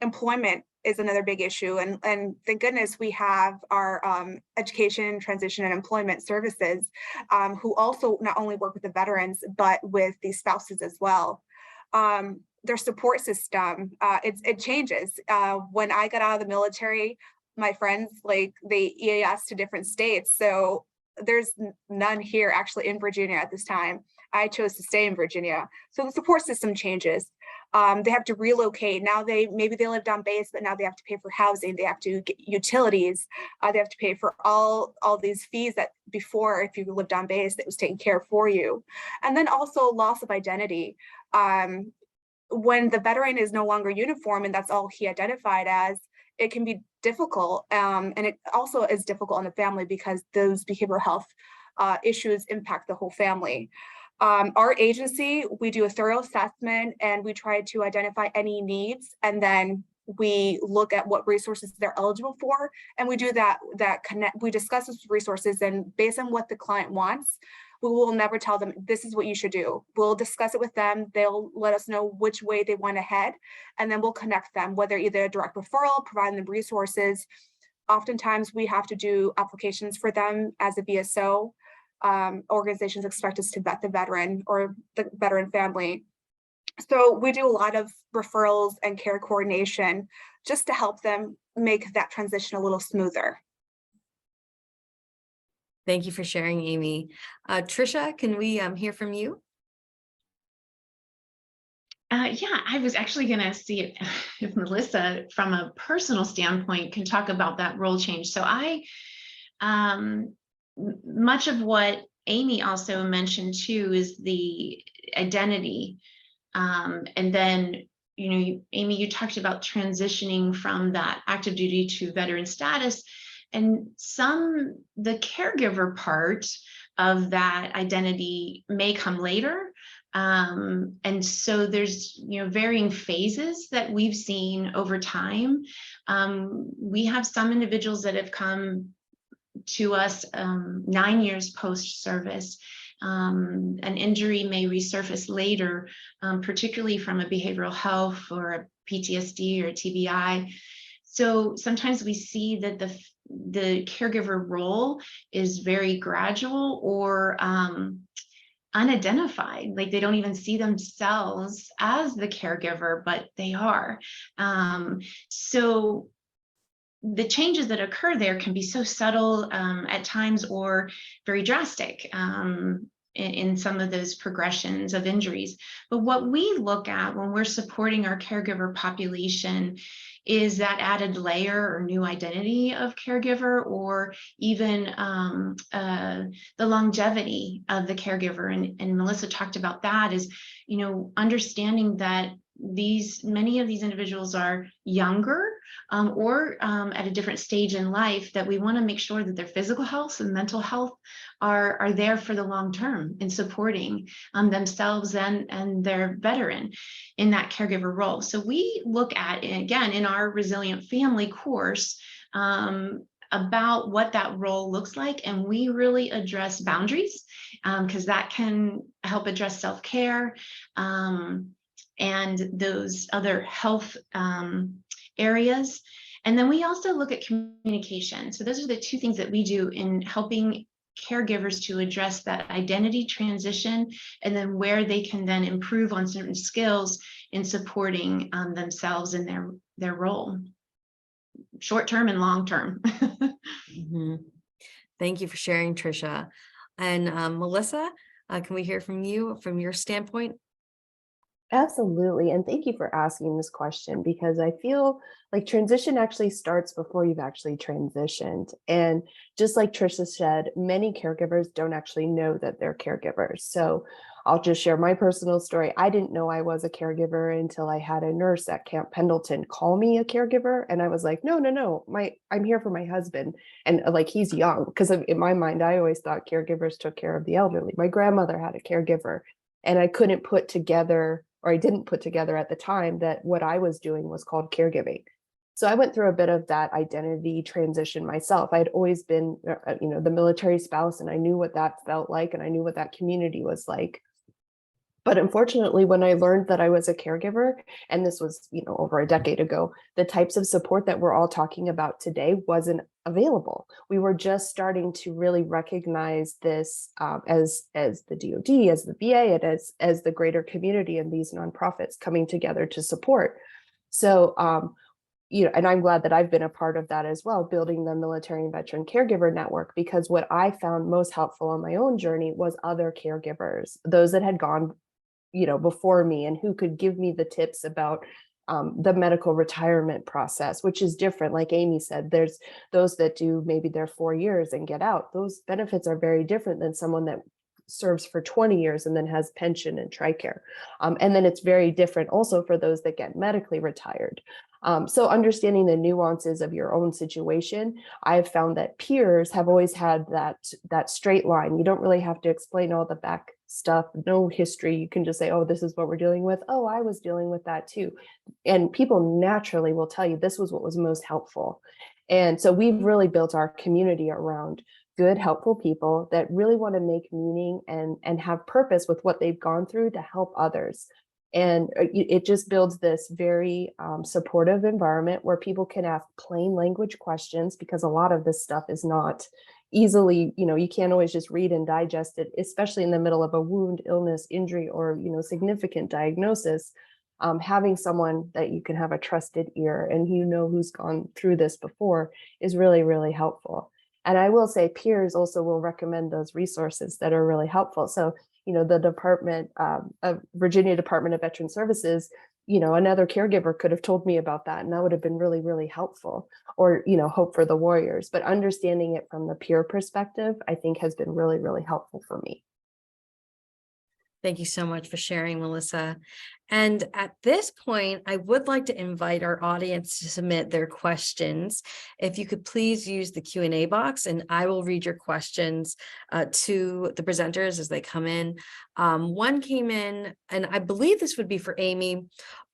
employment is another big issue. And thank goodness we have our education, transition, and employment services, who also not only work with the veterans, but with the spouses as well. Their support system, it changes. When I got out of the military, my friends, they EAS to different states. So there's none here actually in Virginia at this time. I chose to stay in Virginia. So the support system changes. They have to relocate. Now maybe they lived on base, but now they have to pay for housing. They have to get utilities. They have to pay for all these fees that before, if you lived on base, that was taken care of for you. And then also loss of identity. When the veteran is no longer uniform and that's all he identified as, it can be difficult. And it also is difficult on the family because those behavioral health issues impact the whole family. Our agency, we do a thorough assessment and we try to identify any needs, and then we look at what resources they're eligible for, and we do we discuss those resources, and based on what the client wants, we will never tell them this is what you should do. We'll discuss it with them. They'll let us know which way they want to head, and then we'll connect them, whether either a direct referral, providing them resources. Oftentimes we have to do applications for them as a VSO. Organizations expect us to vet the veteran or the veteran family. So we do a lot of referrals and care coordination just to help them make that transition a little smoother. Thank you for sharing, Amy. Tricia, can we hear from you? Yeah, I was actually going to see if Melissa, from a personal standpoint, can talk about that role change. So much of what Amy also mentioned too is the identity. And then, Amy, you talked about transitioning from that active duty to veteran status, and the caregiver part of that identity may come later. And so there's, varying phases that we've seen over time. We have some individuals that have come to us 9 years post-service. An injury may resurface later, particularly from a behavioral health or a PTSD or TBI. So sometimes we see that the caregiver role is very gradual or unidentified, like they don't even see themselves as the caregiver, but they are. So the changes that occur there can be so subtle at times or very drastic in some of those progressions of injuries. But what we look at when we're supporting our caregiver population is that added layer or new identity of caregiver, or even the longevity of the caregiver. And Melissa talked about that, is, understanding that many of these individuals are younger or at a different stage in life, that we want to make sure that their physical health and mental health are there for the long term in supporting themselves and their veteran in that caregiver role. So we look at, again, in our Resilient Family course, about what that role looks like, and we really address boundaries because that can help address self-care and those other health areas. And then we also look at communication. So those are the two things that we do in helping caregivers to address that identity transition, and then where they can then improve on certain skills in supporting themselves in their role, short-term and long-term. Mm-hmm. Thank you for sharing, Tricia. And Melissa, can we hear from you from your standpoint? Absolutely. And thank you for asking this question, because I feel like transition actually starts before you've actually transitioned. And just like Tricia said, many caregivers don't actually know that they're caregivers. So I'll just share my personal story. I didn't know I was a caregiver until I had a nurse at Camp Pendleton call me a caregiver. And I was like, no, I'm here for my husband. And like, he's young, because in my mind, I always thought caregivers took care of the elderly. My grandmother had a caregiver, and I couldn't put together, or I didn't put together at the time, that what I was doing was called caregiving. So I went through a bit of that identity transition myself. I'd always been, the military spouse, and I knew what that felt like, and I knew what that community was like. But unfortunately, when I learned that I was a caregiver, and this was, over a decade ago, the types of support that we're all talking about today wasn't available. We were just starting to really recognize this as the DoD, as the VA, and as the greater community and these nonprofits coming together to support. So, and I'm glad that I've been a part of that as well, building the Military and Veteran Caregiver Network, because what I found most helpful on my own journey was other caregivers, those that had gone before me, and who could give me the tips about the medical retirement process, which is different. Like Amy said, there's those that do maybe their 4 years and get out. Those benefits are very different than someone that serves for 20 years and then has pension and TRICARE. And then it's very different also for those that get medically retired. So understanding the nuances of your own situation, I've found that peers have always had that straight line. You don't really have to explain all the back stuff, no history. You can just say, oh, this is what we're dealing with. Oh, I was dealing with that too. And people naturally will tell you this was what was most helpful. And so we've really built our community around good, helpful people that really want to make meaning and have purpose with what they've gone through to help others. And it just builds this very supportive environment where people can ask plain language questions, because a lot of this stuff is not easily, you can't always just read and digest it, especially in the middle of a wound, illness, injury, or, significant diagnosis. Having someone that you can have a trusted ear and who's gone through this before is really, really helpful. And I will say peers also will recommend those resources that are really helpful. So the Virginia Department of Veteran Services, another caregiver could have told me about that, and that would have been really, really helpful. Or, Hope for the Warriors. But understanding it from the peer perspective, I think has been really, really helpful for me. Thank you so much for sharing, Melissa. And at this point, I would like to invite our audience to submit their questions. If you could please use the Q&A box, and I will read your questions to the presenters as they come in. One came in, and I believe this would be for Amy.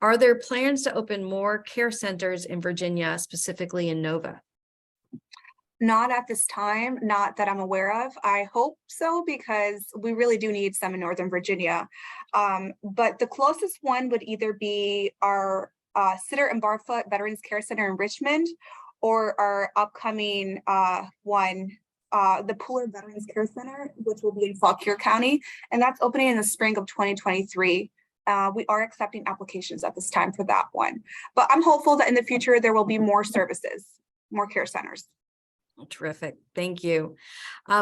Are there plans to open more care centers in Virginia, specifically in Nova? Not at this time, not that I'm aware of. I hope so, because we really do need some in Northern Virginia. But the closest one would either be our Sitter and Barfoot Veterans Care Center in Richmond, or our upcoming one, the Pooler Veterans Care Center, which will be in Fauquier County, and that's opening in the spring of 2023. We are accepting applications at this time for that one. But I'm hopeful that in the future there will be more services, more care centers. Terrific. Thank you.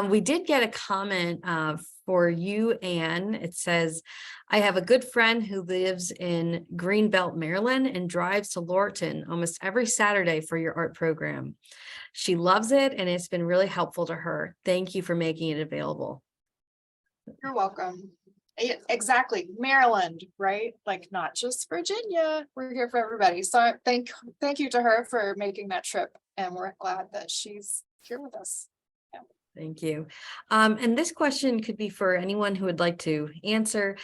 We did get a comment for you, Anne. It says, I have a good friend who lives in Greenbelt, Maryland, and drives to Lorton almost every Saturday for your art program. She loves it, and it's been really helpful to her. Thank you for making it available. You're welcome. Exactly. Maryland, right? Like, not just Virginia. We're here for everybody. So thank you to her for making that trip. And we're glad that she's here with us. Yeah. Thank you. And this question could be for anyone who would like to answer.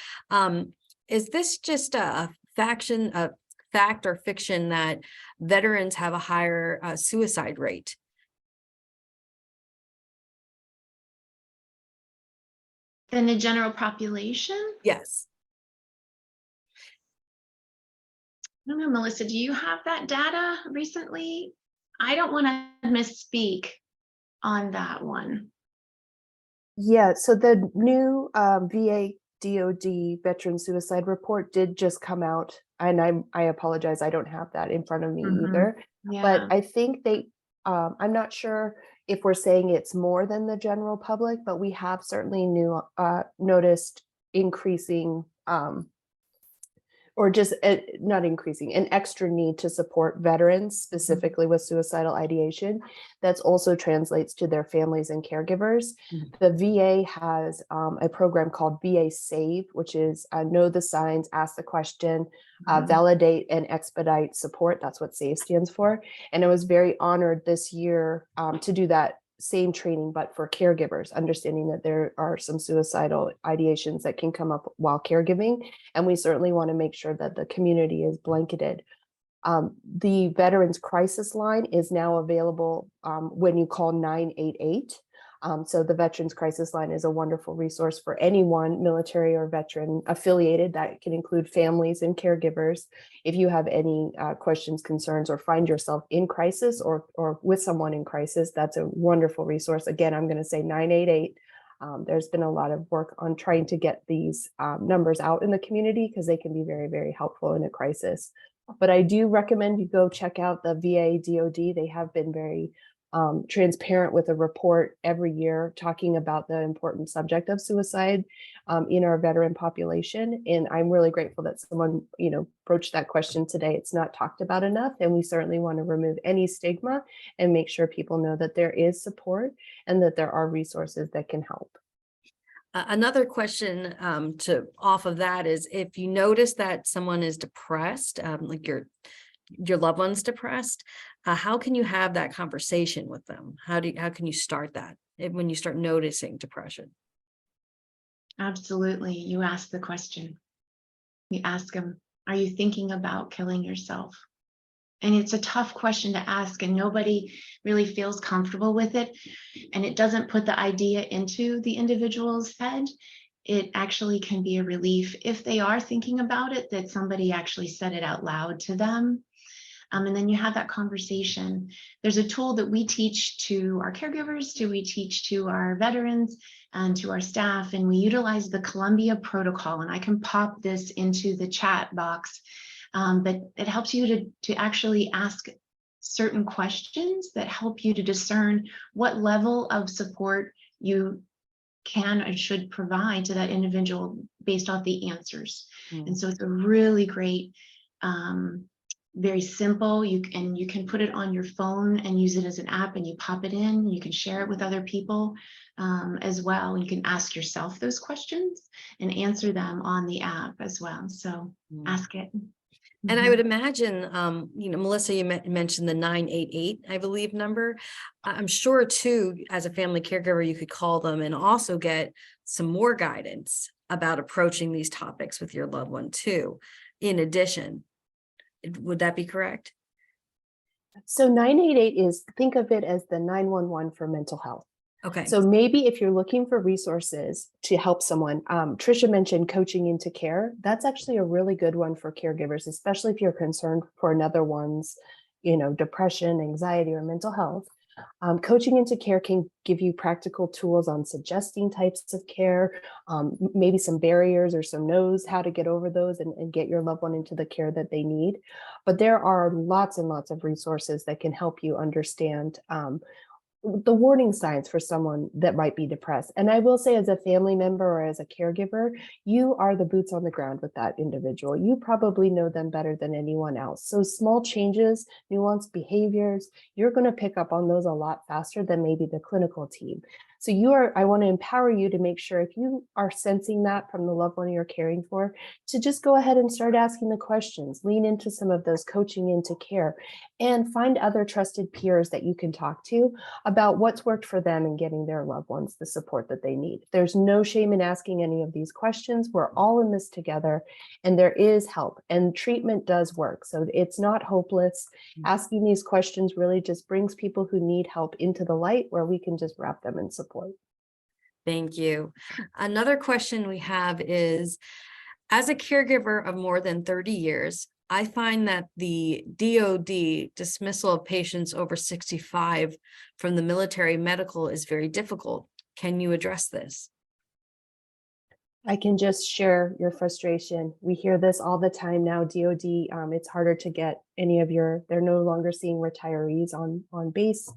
Is this just a fact or fiction that veterans have a higher suicide rate? Than the general population? Yes. I don't know, Melissa, do you have that data recently? I don't want to misspeak on that one. Yeah, so the new VA DoD veteran suicide report did just come out, and I apologize, I don't have that in front of me either. Yeah. But I think I'm not sure if we're saying it's more than the general public, but we have certainly noticed increasing or just not increasing, an extra need to support veterans, specifically with suicidal ideation. That's also translates to their families and caregivers. The VA has a program called VA Save, which is know the signs, ask the question, validate and expedite support. That's what SAVE stands for. And I was very honored this year to do that same training, but for caregivers, understanding that there are some suicidal ideations that can come up while caregiving. And we certainly want to make sure that the community is blanketed. The Veterans Crisis Line is now available when you call 988. So the Veterans Crisis Line is a wonderful resource for anyone, military or veteran affiliated. That can include families and caregivers. If you have any questions, concerns, or find yourself in crisis or with someone in crisis, that's a wonderful resource. Again, I'm going to say 988. There's been a lot of work on trying to get these numbers out in the community because they can be very, very helpful in a crisis. But I do recommend you go check out the VA DoD. They have been very transparent with a report every year talking about the important subject of suicide in our veteran population. And I'm really grateful that someone, broached that question today. It's not talked about enough, and we certainly want to remove any stigma and make sure people know that there is support and that there are resources that can help. Another question off of that is, if you notice that someone is depressed, like your loved one's depressed, how can you have that conversation with them? How can you start that when you start noticing depression? Absolutely. You ask the question. You ask them, are you thinking about killing yourself? And it's a tough question to ask, and nobody really feels comfortable with it. And it doesn't put the idea into the individual's head. It actually can be a relief if they are thinking about it, that somebody actually said it out loud to them. And then you have that conversation. There's a tool that we teach to our caregivers, we teach to our veterans and to our staff, and we utilize the Columbia protocol. And I can pop this into the chat box, but it helps you to actually ask certain questions that help you to discern what level of support you can and should provide to that individual based off the answers. Mm. And so it's a really great, very simple. You can put it on your phone and use it as an app, and you pop it in. You can share it with other people as well. You can ask yourself those questions and answer them on the app as well. So ask it. And I would imagine, Melissa, you mentioned the 988, I believe, number. I'm sure too, as a family caregiver, you could call them and also get some more guidance about approaching these topics with your loved one too. In addition, would that be correct? So 988 is, think of it as the 911 for mental health. Okay. So maybe if you're looking for resources to help someone, Tricia mentioned coaching into care. That's actually a really good one for caregivers, especially if you're concerned for another one's, depression, anxiety, or mental health. Coaching into care can give you practical tools on suggesting types of care, maybe some barriers or some no's, how to get over those and get your loved one into the care that they need. But there are lots and lots of resources that can help you understand the warning signs for someone that might be depressed. And I will say, as a family member or as a caregiver, you are the boots on the ground with that individual. You probably know them better than anyone else. So small changes, nuanced behaviors, you're going to pick up on those a lot faster than maybe the clinical team. So I want to empower you to make sure, if you are sensing that from the loved one you're caring for, to just go ahead and start asking the questions, lean into some of those coaching into care, and find other trusted peers that you can talk to about what's worked for them in getting their loved ones the support that they need. There's no shame in asking any of these questions. We're all in this together, and there is help, and treatment does work. So it's not hopeless. Asking these questions really just brings people who need help into the light, where we can just wrap them in support. Thank you. Another question we have is, as a caregiver of more than 30 years, I find that the DoD dismissal of patients over 65 from the military medical is very difficult. Can you address this? I can just share your frustration. We hear this all the time now. DoD, it's harder to get any of they're no longer seeing retirees on base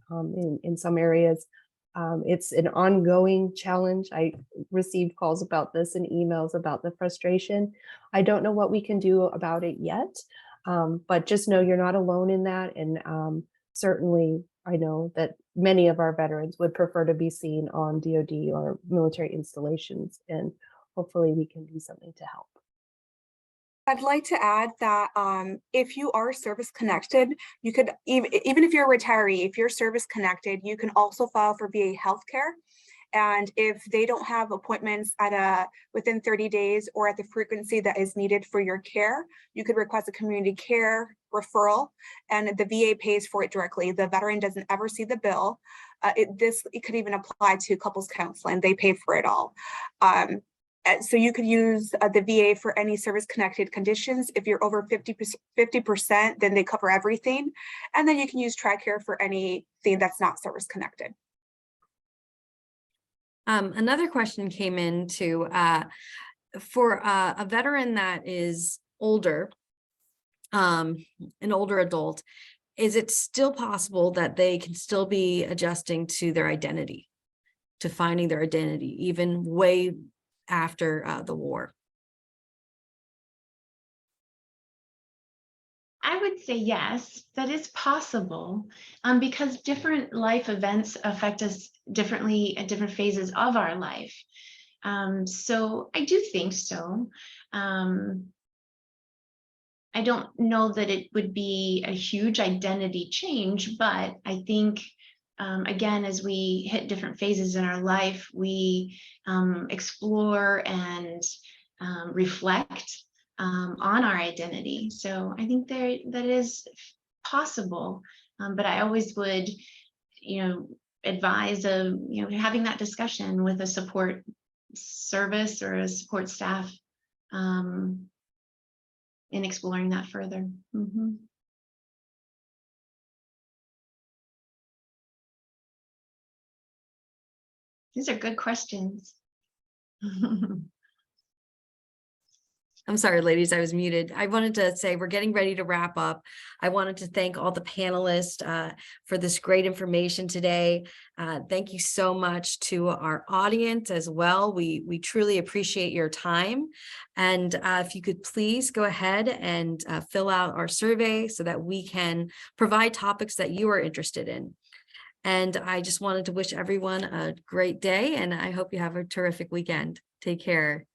in some areas. It's an ongoing challenge. I received calls about this and emails about the frustration. I don't know what we can do about it yet, but just know you're not alone in that. And certainly, I know that many of our veterans would prefer to be seen on DoD or military installations, and hopefully we can do something to help. I'd like to add that if you are service connected, you could, even if you're a retiree, if you're service connected, you can also file for VA healthcare. And if they don't have appointments within 30 days or at the frequency that is needed for your care, you could request a community care referral, and the VA pays for it directly. The veteran doesn't ever see the bill. It could even apply to couples counseling. They pay for it all. So you could use the VA for any service-connected conditions. If you're over 50%, then they cover everything. And then you can use TRICARE for anything that's not service-connected. Another question came in for a veteran that is older, an older adult, is it still possible that they can still be adjusting to their identity, to finding their identity, even way after the war? I would say yes, that is possible, because different life events affect us differently at different phases of our life. So I do think so. I don't know that it would be a huge identity change, but I think, again, as we hit different phases in our life, we explore and reflect on our identity. So I think that is possible, but I always would, advise of, having that discussion with a support service or a support staff in exploring that further. Mm-hmm. These are good questions. I'm sorry, ladies, I was muted. I wanted to say we're getting ready to wrap up. I wanted to thank all the panelists for this great information today. Thank you so much to our audience as well. We truly appreciate your time. And if you could please go ahead and fill out our survey so that we can provide topics that you are interested in. And I just wanted to wish everyone a great day, and I hope you have a terrific weekend. Take care.